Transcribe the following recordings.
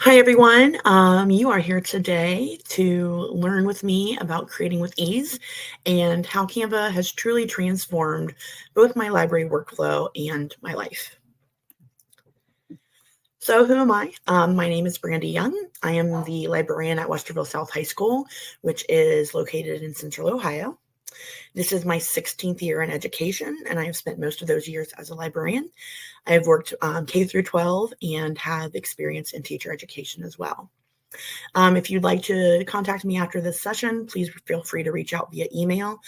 Hi, everyone. You are here today to learn with me about creating with ease and how Canva has truly transformed both my library workflow and my life. So, who am I? My name is Brandi Young. I am the librarian at Westerville South High School, which is located in Central Ohio. This is my 16th year in education, and I have spent most of those years as a librarian. I have worked K through 12 and have experience in teacher education as well. If you'd like to contact me after this session, please feel free to reach out via email.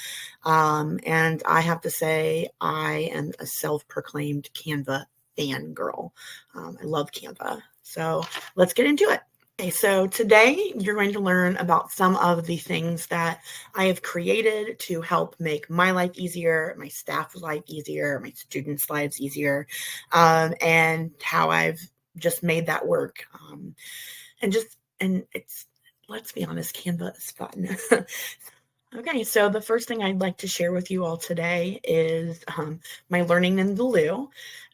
And I have to say, I am a self-proclaimed Canva fangirl. I love Canva. So let's get into it. Okay, so today you're going to learn about some of the things that I have created to help make my life easier, my staff's life easier, my students' lives easier, and how I've just made that work. And it's, let's be honest, Canva is fun. Okay, so the first thing I'd like to share with you all today is my learning in the loo.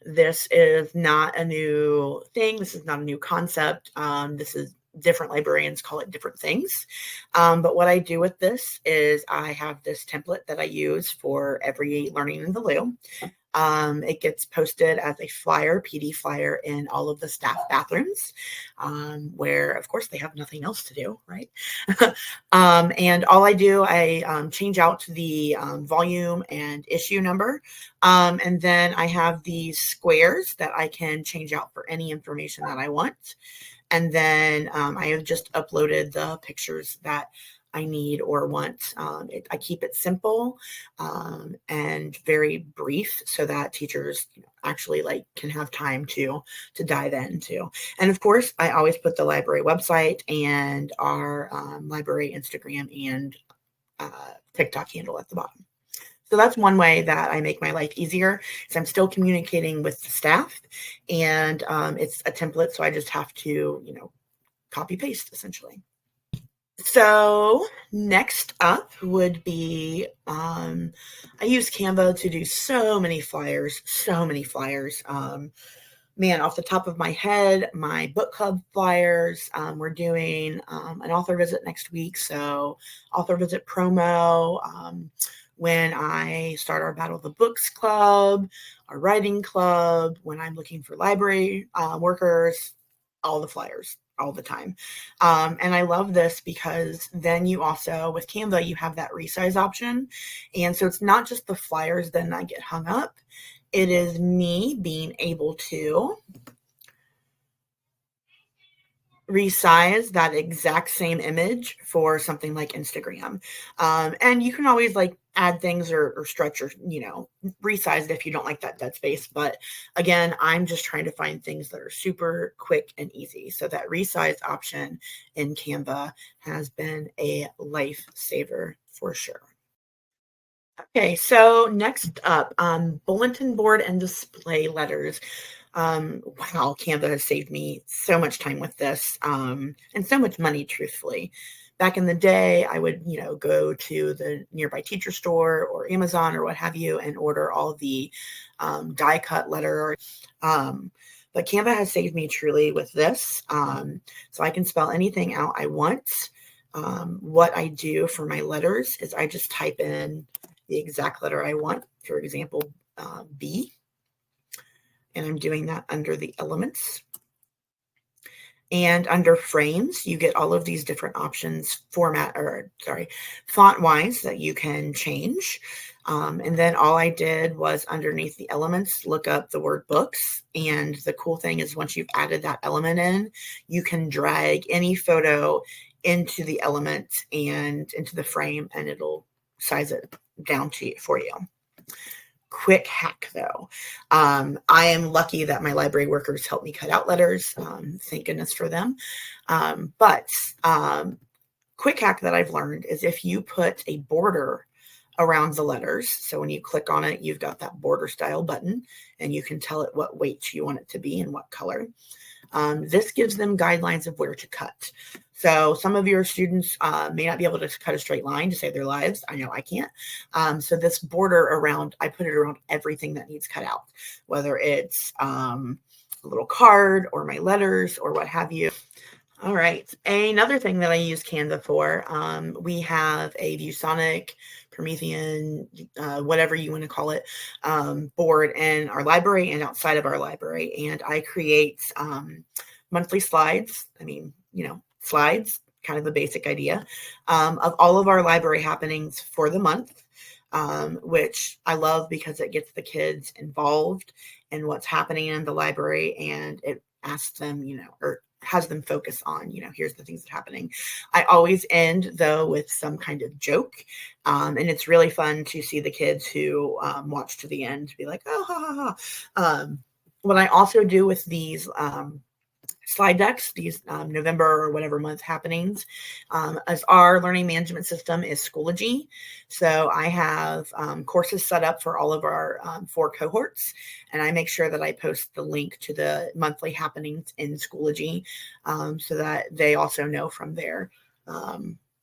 This is not a new thing. This is not a new concept. This is different librarians call it different things. But what I do with this is I have this template that I use for every learning in the loo. It gets posted as a flyer, PD flyer, in all of the staff bathrooms, where, of course, they have nothing else to do, right? And all I do, I change out the volume and issue number. And then I have these squares that I can change out for any information that I want. And then I have just uploaded the pictures that I need or want. I keep it simple and very brief so that teachers actually can have time to dive into. And of course, I always put the library website and our library Instagram and TikTok handle at the bottom. So that's one way that I make my life easier. So I'm still communicating with the staff, and it's a template, so I just have to, copy paste essentially. So next up would be, I use Canva to do so many flyers. Man, off the top of my head, my book club flyers, we're doing an author visit next week. So author visit promo, when I start our Battle of the Books club, our writing club, when I'm looking for library workers, all the flyers all the time. And I love this because then you also, with Canva, you have that resize option. And so it's not just the flyers then that get hung up. It is me being able to resize that exact same image for something like Instagram. And you can always add things or stretch or, resize it if you don't like that dead space. But again, I'm just trying to find things that are super quick and easy. So that resize option in Canva has been a lifesaver for sure. Okay, so next up, bulletin board and display letters. Wow, Canva has saved me so much time with this, and so much money, truthfully. Back in the day, I would, go to the nearby teacher store or Amazon or what have you and order all the die cut letter. But Canva has saved me truly with this. So I can spell anything out I want. What I do for my letters is I just type in the exact letter I want, for example, B. And I'm doing that under the elements. And under frames, you get all of these different options, font-wise that you can change. And then all I did was underneath the elements, look up the word books. And the cool thing is once you've added that element in, you can drag any photo into the element and into the frame, and it'll size it down for you. Quick hack though. I am lucky that my library workers help me cut out letters. Thank goodness for them. But quick hack that I've learned is if you put a border around the letters, so when you click on it, you've got that border style button and you can tell it what weight you want it to be and what color. This gives them guidelines of where to cut. So some of your students may not be able to cut a straight line to save their lives. I know I can't. So this border around, I put it around everything that needs cut out, whether it's a little card or my letters or what have you. All right. Another thing that I use Canva for, we have a ViewSonic, Promethean, whatever you want to call it, board in our library and outside of our library. And I create monthly slides. I mean, slides, kind of a basic idea, of all of our library happenings for the month, which I love because it gets the kids involved in what's happening in the library, and it asks them, or has them focus on, here's the things that are happening. I always end though with some kind of joke. And it's really fun to see the kids who watch to the end be like, oh, ha, ha, ha. What I also do with these slide decks, these November or whatever month happenings, as our learning management system is Schoology. So I have courses set up for all of our 4 cohorts, and I make sure that I post the link to the monthly happenings in Schoology, so that they also know from there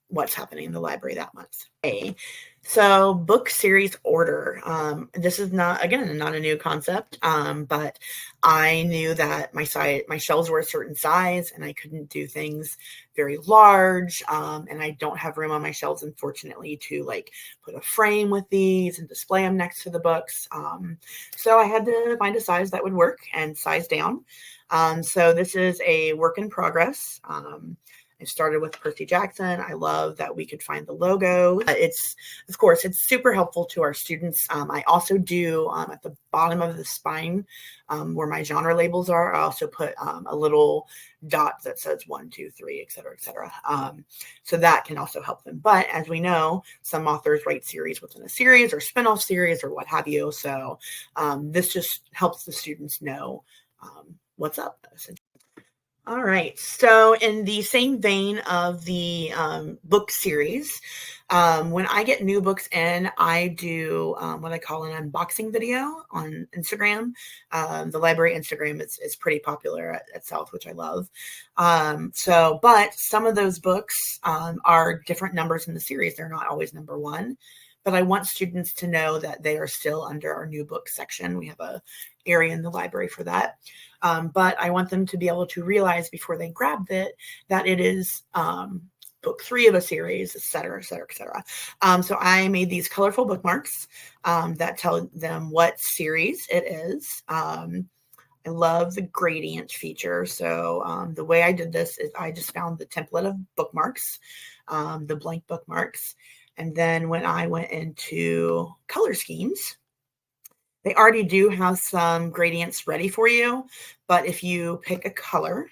what's happening in the library that month. Okay. So book series order. This is not a new concept, but I knew that my shelves were a certain size and I couldn't do things very large. And I don't have room on my shelves, unfortunately, to put a frame with these and display them next to the books. So I had to find a size that would work and size down. So this is a work in progress. I started with Percy Jackson. I love that we could find the logo. It's super helpful to our students. I also do at the bottom of the spine where my genre labels are, I also put a little dot that says 1, 2, 3, et cetera, et cetera. So that can also help them. But as we know, some authors write series within a series or spinoff series or what have you. So this just helps the students know what's up. All right. So in the same vein of the book series, when I get new books in, I do what I call an unboxing video on Instagram. The library Instagram is pretty popular at South, which I love. But some of those books are different numbers in the series. They're not always number 1. But I want students to know that they are still under our new book section. We have a area in the library for that. But I want them to be able to realize before they grabbed it that it is book 3 of a series, et cetera, et cetera, et cetera. So I made these colorful bookmarks that tell them what series it is. I love the gradient feature. So the way I did this is I just found the template of bookmarks, the blank bookmarks. And then when I went into color schemes, they already do have some gradients ready for you. But if you pick a color,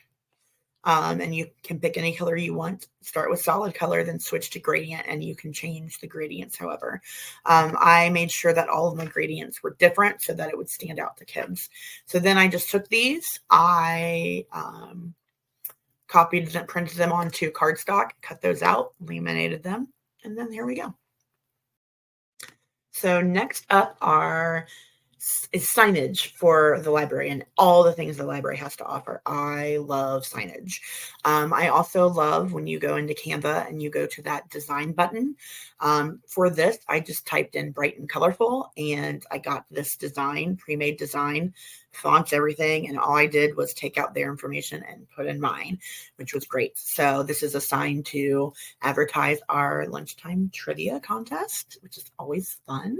and you can pick any color you want, start with solid color, then switch to gradient, and you can change the gradients however. I made sure that all of my gradients were different so that it would stand out to kids. So then I just took these, I copied them, printed them onto cardstock, cut those out, laminated them, and then here we go. So next up is signage for the library and all the things the library has to offer. I love signage. I also love when you go into Canva and you go to that design button. For this, I just typed in bright and colorful, and I got this design, pre-made design, fonts, everything. And all I did was take out their information and put in mine, which was great. So this is a sign to advertise our lunchtime trivia contest, which is always fun.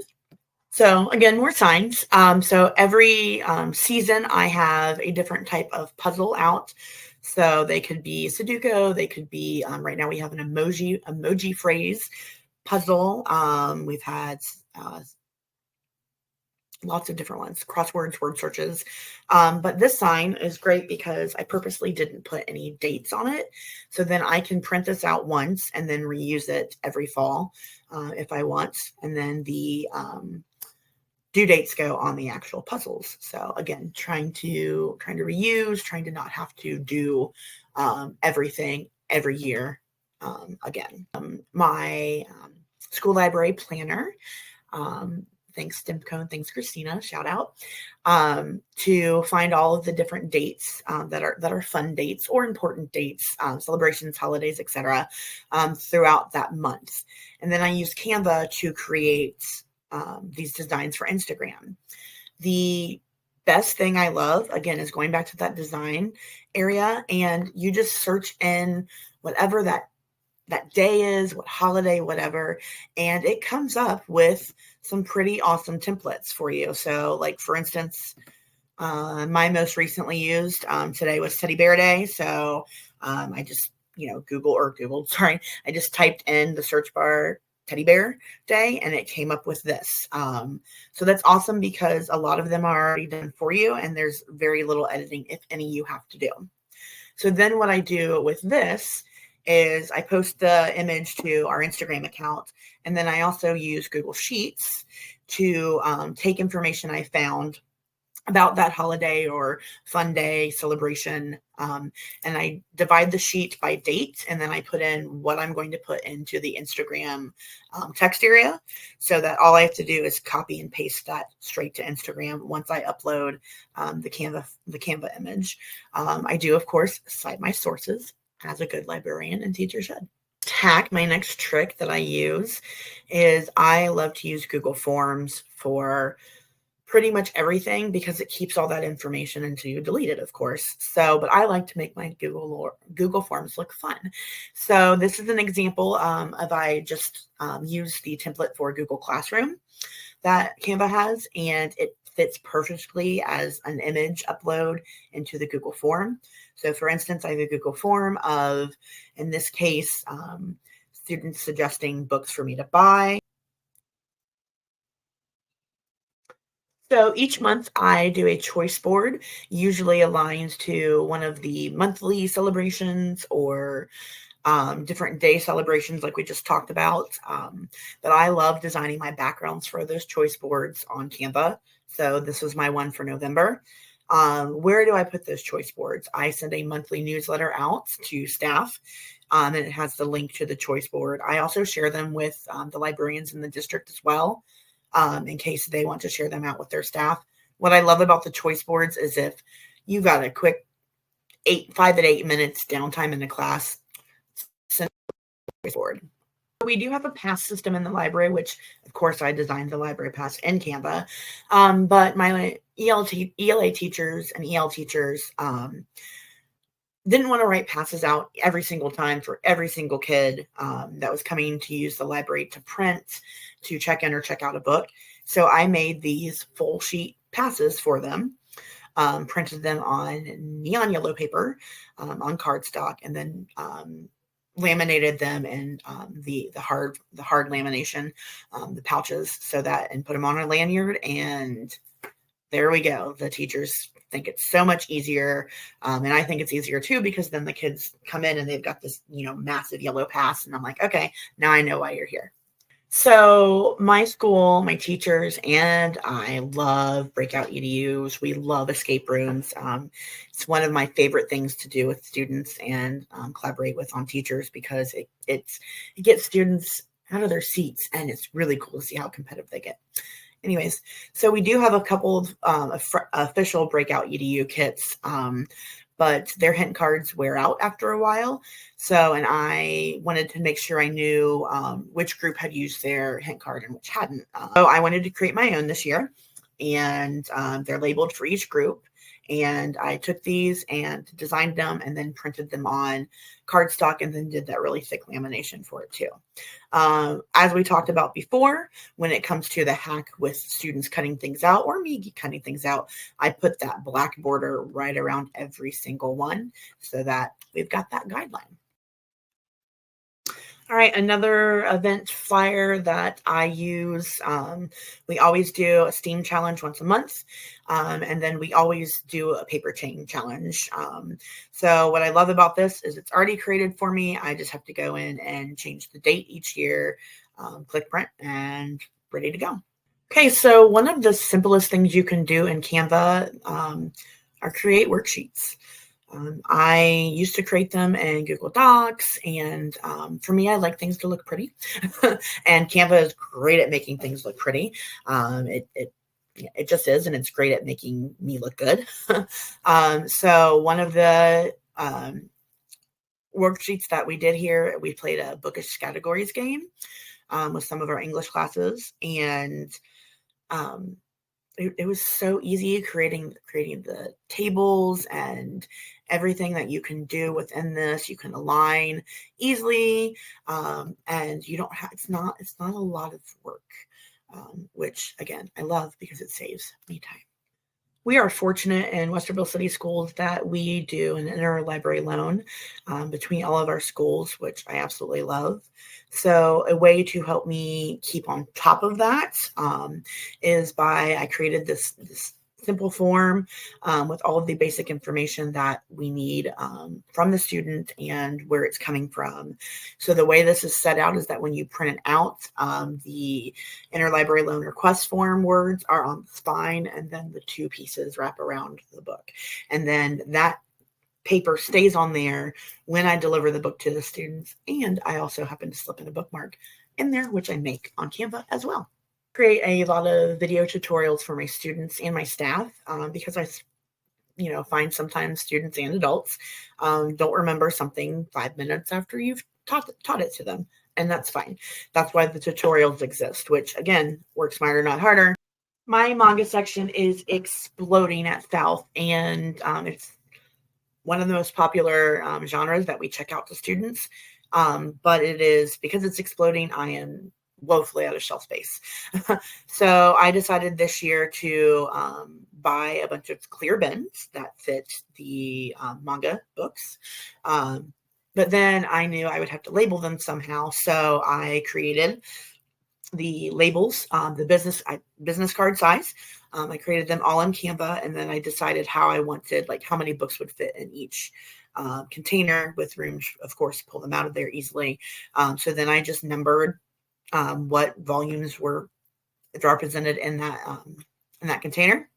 So again, more signs. So every season I have a different type of puzzle out. So they could be Sudoku, they could be, right now we have an emoji phrase puzzle. We've had lots of different ones, crosswords, word searches. But this sign is great because I purposely didn't put any dates on it. So then I can print this out once and then reuse it every fall if I want. And then the due dates go on the actual puzzles. So again, trying to reuse, trying to not have to do everything every year again. My school library planner, thanks Dimco and thanks Christina, shout out, to find all of the different dates that are fun dates or important dates, celebrations, holidays, etc., throughout that month. And then I use Canva to create these designs for Instagram. The best thing I love, again, is going back to that design area, and you just search in whatever that day is, what holiday, whatever, and it comes up with some pretty awesome templates for you. So, like for instance, my most recently used today was Teddy Bear Day. So I just, Googled, sorry, I just typed in the search bar Teddy Bear Day and it came up with this. So that's awesome because a lot of them are already done for you and there's very little editing, if any, you have to do. So then what I do with this is I post the image to our Instagram account. And then I also use Google Sheets to take information I found about that holiday or fun day celebration. And I divide the sheet by date, and then I put in what I'm going to put into the Instagram text area so that all I have to do is copy and paste that straight to Instagram once I upload the Canva image. I do, of course, cite my sources as a good librarian and teacher should. My next trick that I use is I love to use Google Forms for pretty much everything because it keeps all that information until you delete it, of course. So, but I like to make my Google Forms look fun. So this is an example of I just used the template for Google Classroom that Canva has, and it fits perfectly as an image upload into the Google form. So for instance, I have a Google form of, in this case, students suggesting books for me to buy. So each month I do a choice board, usually aligned to one of the monthly celebrations or different day celebrations like we just talked about. But I love designing my backgrounds for those choice boards on Canva. So this was my one for November. Where do I put those choice boards? I send a monthly newsletter out to staff. And it has the link to the choice board. I also share them with the librarians in the district as well, in case they want to share them out with their staff. What I love about the choice boards is if you got a quick 5 to 8 minutes downtime in the class, send a choice board. We do have a pass system in the library, which of course I designed the library pass in Canva. But my ELA teachers and EL teachers didn't want to write passes out every single time for every single kid that was coming to use the library to print, to check in or check out a book. So I made these full sheet passes for them, printed them on neon yellow paper, on cardstock, and then laminated them in the hard lamination, the pouches, so that, and put them on a lanyard, and there we go. The teachers think it's so much easier. And I think it's easier too, because then the kids come in and they've got this, massive yellow pass. And I'm like, okay, now I know why you're here. So my school, my teachers, and I love breakout EDUs. We love escape rooms. It's one of my favorite things to do with students and collaborate with on teachers, because it gets students out of their seats, and it's really cool to see how competitive they get. Anyways, so we do have a couple of official breakout EDU kits, but their hint cards wear out after a while. So, and I wanted to make sure I knew which group had used their hint card and which hadn't. So I wanted to create my own this year, and they're labeled for each group. And I took these and designed them and then printed them on cardstock, and then did that really thick lamination for it too. As we talked about before, when it comes to the hack with students cutting things out or me cutting things out, I put that black border right around every single one so that we've got that guideline. All right, another event flyer that I use. We always do a STEAM challenge once a month, and then we always do a paper chain challenge. So what I love about this is it's already created for me. I just have to go in and change the date each year, click print, and ready to go. Okay, so one of the simplest things you can do in Canva are create worksheets. I used to create them in Google Docs, and for me, I like things to look pretty. And Canva is great at making things look pretty. It just is, and it's great at making me look good. So one of the worksheets that we did here, we played a bookish categories game with some of our English classes, and it was so easy creating the tables and everything that you can do within this. You can align easily, and you don't have it's not a lot of work, which again I love because it saves me time. We are fortunate in Westerville City Schools that we do an interlibrary loan between all of our schools, which I absolutely love. So, a way to help me keep on top of that is by I created this simple form with all of the basic information that we need from the student and where it's coming from. So, the way this is set out is that when you print it out, the interlibrary loan request form words are on the spine, and then the two pieces wrap around the book. And then that paper stays on there when I deliver the book to the students. And I also happen to slip in a bookmark in there, which I make on Canva as well. Create a lot of video tutorials for my students and my staff because I find sometimes students and adults don't remember something 5 minutes after you've taught it to them. And that's fine. That's why the tutorials exist, which again, work smarter, not harder. My manga section is exploding at South, and it's one of the most popular genres that we check out to students. But it is, because it's exploding, I am woefully out of shelf space. So I decided this year to buy a bunch of clear bins that fit the manga books. But then I knew I would have to label them somehow. So I created the labels, the business card size. I created them all in Canva, and then I decided how I wanted, like how many books would fit in each container with room, of course, to pull them out of there easily. So then I just numbered what volumes were represented in that container.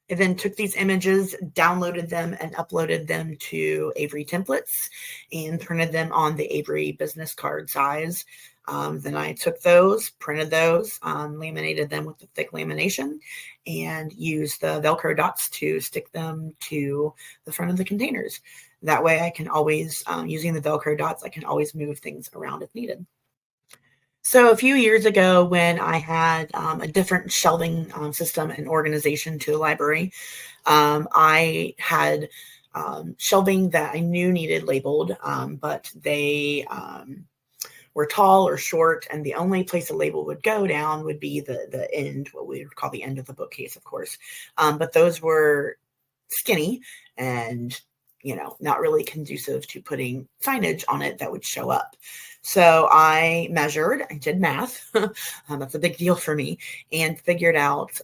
I then took these images, downloaded them, and uploaded them to Avery templates and printed them on the Avery business card size. Then I took those, printed those, laminated them with the thick lamination, and used the Velcro dots to stick them to the front of the containers. That way I can always, using the Velcro dots, I can always move things around if needed. So a few years ago, when I had a different shelving system and organization to the library, I had shelving that I knew needed labeled, but they were tall or short, and the only place a label would go down would be the end, what we would call the end of the bookcase, of course. But those were skinny and not really conducive to putting signage on it that would show up. So I did math. That's a big deal for me, and figured out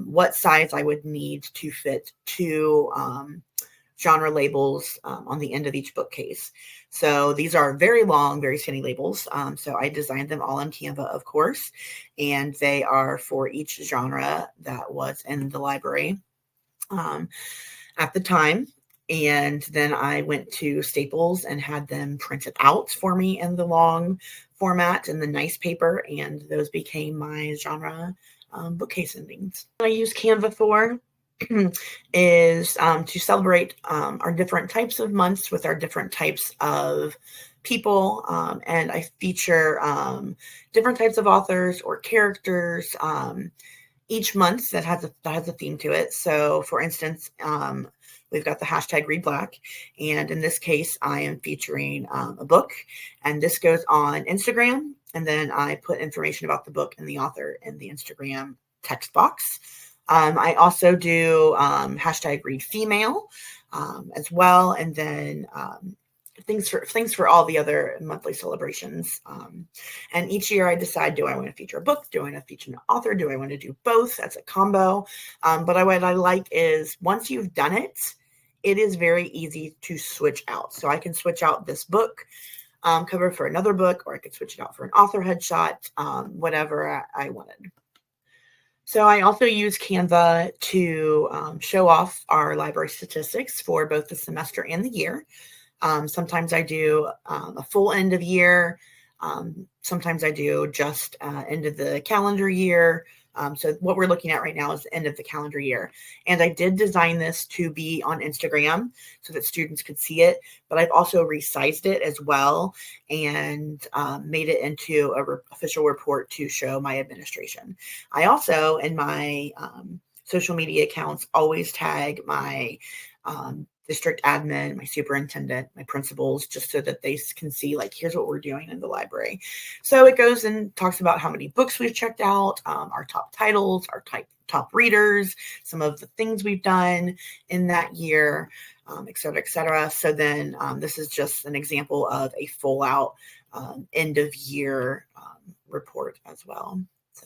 what size I would need to fit two genre labels on the end of each bookcase. So these are very long, very skinny labels. So I designed them all in Canva, of course, and they are for each genre that was in the library at the time. And then I went to Staples and had them printed out for me in the long format and the nice paper, and those became my genre bookcase endings. What I use Canva for is to celebrate our different types of months with our different types of people, and I feature different types of authors or characters each month that has a theme to it. So, for instance, we've got the hashtag Read Black, and in this case, I am featuring a book, and this goes on Instagram, and then I put information about the book and the author in the Instagram text box. I also do hashtag Read Female as well, and then things for all the other monthly celebrations. And each year I decide, do I want to feature a book? Do I want to feature an author? Do I want to do both as a combo? But what I like is once you've done it, it is very easy to switch out. So I can switch out this book cover for another book, or I could switch it out for an author headshot, whatever I wanted. So I also use Canva to show off our library statistics for both the semester and the year. Sometimes I do a full end of year. Sometimes I do just end of the calendar year. So what we're looking at right now is the end of the calendar year. And I did design this to be on Instagram so that students could see it, but I've also resized it as well and made it into a official report to show my administration. I also, in my social media accounts, always tag my district admin, my superintendent, my principals, just so that they can see, like, here's what we're doing in the library. So it goes and talks about how many books we've checked out, our top titles, our top readers, some of the things we've done in that year, et cetera, et cetera. So then this is just an example of a full out end of year report as well. So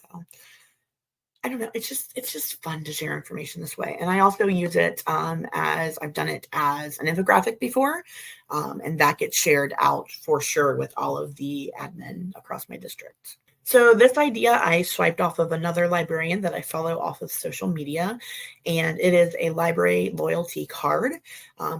I don't know. It's just fun to share information this way. And I also use it as I've done it as an infographic before. And that gets shared out for sure with all of the admin across my district. So this idea I swiped off of another librarian that I follow off of social media, and it is a library loyalty card.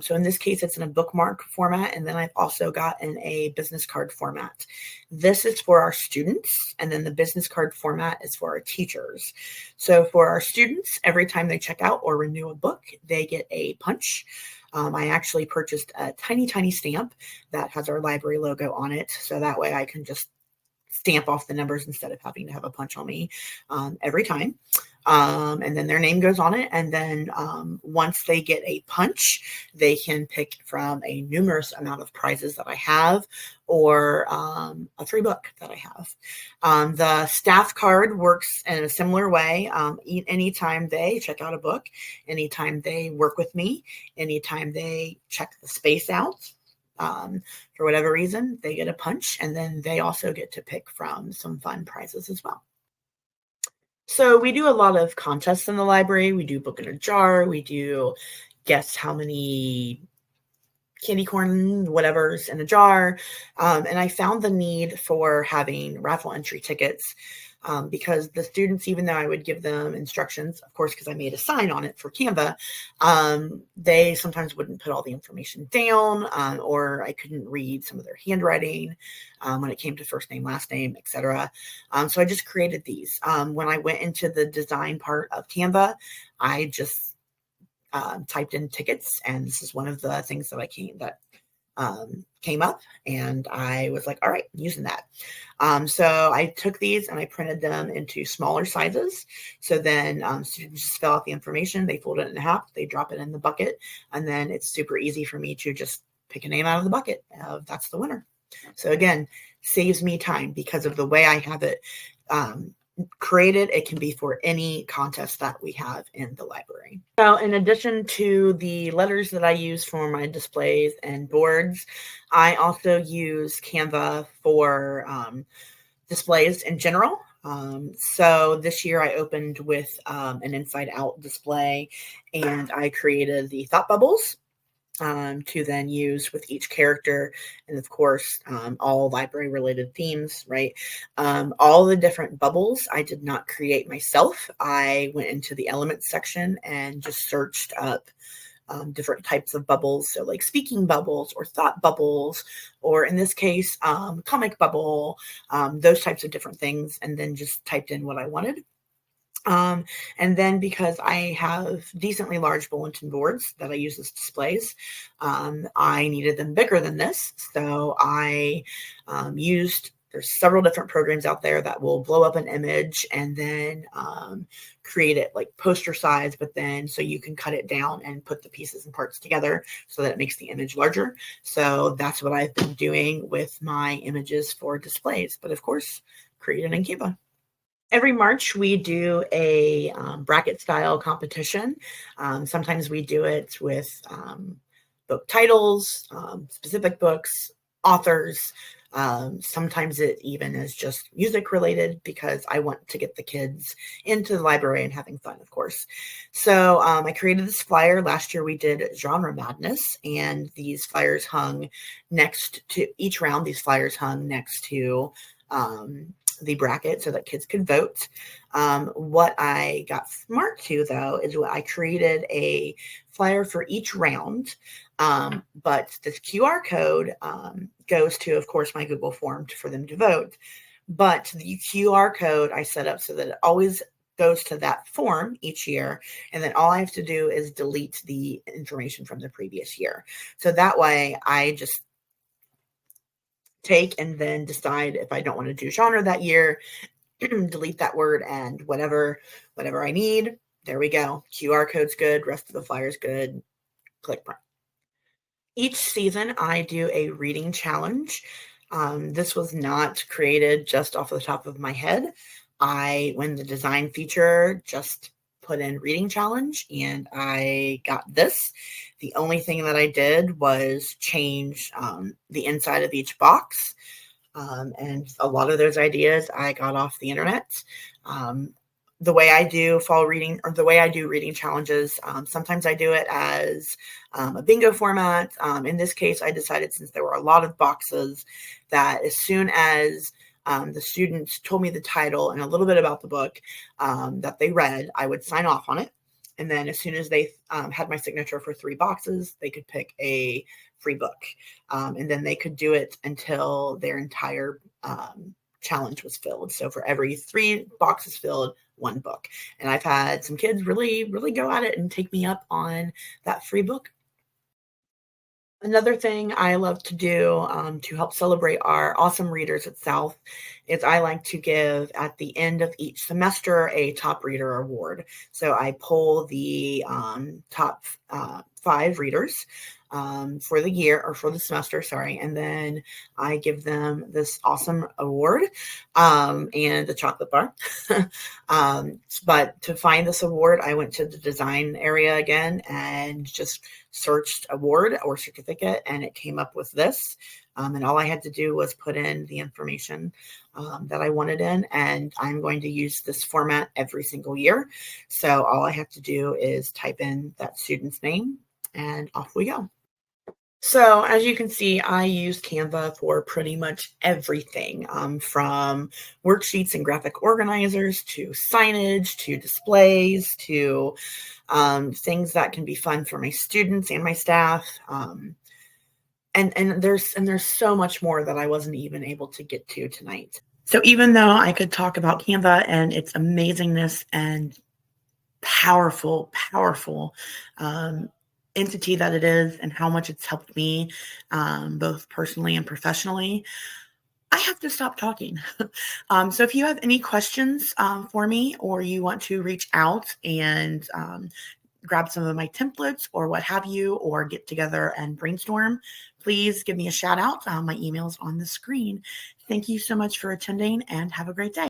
So in this case, it's in a bookmark format, and then I've also got in a business card format. This is for our students, and then the business card format is for our teachers. So for our students, every time they check out or renew a book, they get a punch. I actually purchased a tiny, tiny stamp that has our library logo on it, so that way I can just stamp off the numbers instead of having to have a punch on me every time. And then their name goes on it. And then once they get a punch, they can pick from a numerous amount of prizes that I have, or a free book that I have. The staff card works in a similar way. Anytime they check out a book, anytime they work with me, anytime they check the space out, for whatever reason, they get a punch, and then they also get to pick from some fun prizes as well. So we do a lot of contests in the library. We do book in a jar. We do guess how many candy corn whatever's in a jar. And I found the need for having raffle entry tickets because the students, even though I would give them instructions, of course, because I made a sign on it for Canva, they sometimes wouldn't put all the information down, or I couldn't read some of their handwriting when it came to first name, last name, etc. So I just created these. When I went into the design part of Canva, I just typed in tickets, and this is one of the things that came up, and I was like, all right, I'm using that. So I took these and I printed them into smaller sizes. So then students just fill out the information, they fold it in half, they drop it in the bucket, and then it's super easy for me to just pick a name out of the bucket. That's the winner. So again, saves me time because of the way I have it created. It can be for any contest that we have in the library. So in addition to the letters that I use for my displays and boards, I also use Canva for displays in general. So this year I opened with an inside out display, and I created the thought bubbles to then use with each character, and of course all library related themes, right? All the different bubbles I did not create myself. I went into the elements section and just searched up different types of bubbles, so like speaking bubbles or thought bubbles, or in this case comic bubble, those types of different things, and then just typed in what I wanted. And then because I have decently large bulletin boards that I use as displays, I needed them bigger than this. So I there's several different programs out there that will blow up an image and then create it like poster size, but then so you can cut it down and put the pieces and parts together so that it makes the image larger. So that's what I've been doing with my images for displays, but of course, created in Canva. Every March, we do a bracket style competition. Sometimes we do it with book titles, specific books, authors. Sometimes it even is just music related because I want to get the kids into the library and having fun, of course. So I created this flyer. Last year we did Genre Madness, and these flyers hung next to each round. These flyers hung next to the bracket so that kids could vote. What I got smart to, though, is I created a flyer for each round, but this QR code goes to, of course, my Google form for them to vote. But the QR code I set up so that it always goes to that form each year. And then all I have to do is delete the information from the previous year. So that way I just take and then decide if I don't want to do genre that year, delete that word, and whatever I need, there we go. QR code's good, rest of the flyer's good. Click print. Each season, I do a reading challenge. This was not created just off the top of my head. When the design feature, just put in reading challenge and I got this. The only thing that I did was change the inside of each box. And a lot of those ideas I got off the internet. The way I do fall reading, or the way I do reading challenges, sometimes I do it as a bingo format. In this case, I decided, since there were a lot of boxes, that as soon as the students told me the title and a little bit about the book that they read, I would sign off on it. And then as soon as they had my signature for 3 boxes, they could pick a free book. And then they could do it until their entire challenge was filled. So for every 3 boxes filled, 1 book. And I've had some kids really, really go at it and take me up on that free book. Another thing I love to do to help celebrate our awesome readers at South is I like to give, at the end of each semester, a top reader award. So I pull the top 5 readers for the year, or for the semester, sorry, and then I give them this awesome award and the chocolate bar. But to find this award, I went to the design area again and just searched award or certificate, and it came up with this. And all I had to do was put in the information that I wanted in, and I'm going to use this format every single year. So all I have to do is type in that student's name, and off we go. So as you can see, I use Canva for pretty much everything, from worksheets and graphic organizers to signage to displays to things that can be fun for my students and my staff. And there's so much more that I wasn't even able to get to tonight. So even though I could talk about Canva and its amazingness and powerful, powerful entity that it is, and how much it's helped me both personally and professionally, I have to stop talking. So if you have any questions for me, or you want to reach out and grab some of my templates or what have you, or get together and brainstorm, please give me a shout out. My email is on the screen. Thank you so much for attending, and have a great day.